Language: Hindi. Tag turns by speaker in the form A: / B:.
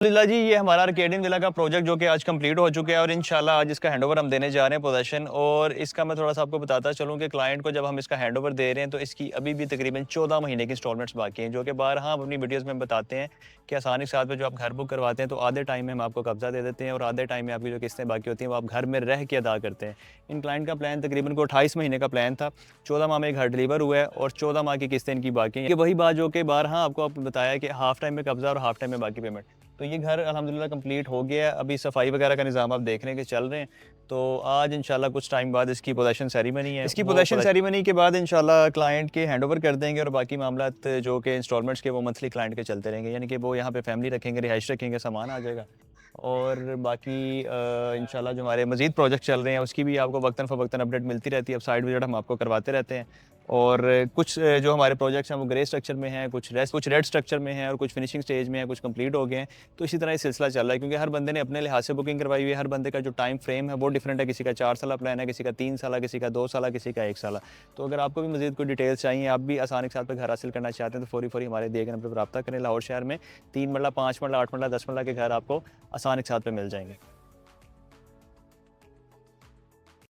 A: अल्हम्दुलिल्लाह जी, ये हमारा आर्केडियन विला का प्रोजेक्ट जो कि आज कंप्लीट हो चुका है और इंशाल्लाह आज इसका हैंडओवर हम देने जा रहे हैं पोजेसन। और इसका मैं थोड़ा सा आपको बताता चलूँ कि क्लाइंट को जब हम इसका हैंडओवर दे रहे हैं तो इसकी अभी भी तकरीबन 14 महीने की इंस्टॉलमेंट्स बाकी हैं, जो कि बारहा हम अपनी वीडियोज़ में बताते हैं कि आसानी के साथ में जो आप घर बुक करवाते हैं तो आधे टाइम में हम आपको कब्जा दे देते हैं और आधे टाइम में आपकी जो किस्तें बाकी होती हैं वो आप घर में रह के अदा करते हैं। इन क्लाइंट का प्लान तकरीबन को 28 महीने का प्लान था, 14 माह में घर डिलीवर हुआ है और 14 माह की किस्तें इनकी बाकी हैं। ये वही बात जो कि बारहा आपको बताया कि हाफ़ टाइम में कब्जा और हाफ़ टाइम में बाकी पेमेंट। तो ये घर अल्हम्दुलिल्लाह कंप्लीट हो गया है। अभी सफाई वगैरह का निज़ाम आप देख रहे हैं कि चल रहे हैं। तो आज इंशाल्लाह कुछ टाइम बाद इसकी पोजेसन सेरेमनी है। इसकी पोजेसन सेरेमनी के बाद इंशाल्लाह क्लाइंट के हैंडओवर कर देंगे और बाकी मामलात जो कि इंस्टॉलमेंट्स के वो मंथली क्लाइंट के चलते रहेंगे, यानी कि वो यहाँ पे फैमिली रखेंगे, रिहाइश रखेंगे, सामान आ जाएगा। और बाकी इंशाल्लाह जो हमारे मज़ीद प्रोजेक्ट चल रहे हैं उसकी भी आपको वक्तन फ़वक्तन अपडेट मिलती रहती है। अब साइड विज़िट हम आपको करवाते रहते हैं। और कुछ जो हमारे प्रोजेक्ट्स हैं वो ग्रे स्ट्रक्चर में हैं, कुछ रेड स्ट्रक्चर में हैं और कुछ फिनिशिंग स्टेज में हैं, कुछ कंप्लीट हो गए हैं। तो इसी तरह ये सिलसिला चल रहा है, क्योंकि हर बंदे ने अपने लिहाज से बुकिंग करवाई हुई है। हर बंदे का जो टाइम फ्रेम है वो डिफरेंट है, किसी का 4 साल प्लान है, किसी का 3 साल, किसी का 2 साल, किसी का 1 साल। तो अगर आपको भी मज़ीद कोई डिटेल्स चाहिए, आप भी आसानी के साथ पे घर हासिल करना चाहते हैं तो फ़ौरी हमारे दिए गए नंबर पर रब्ता करें। लाहौर शहर में 3 मरला, 5 मरला, 8 मरला, 10 मरला के घर आपको आसानी के साथ पे मिल जाएंगे।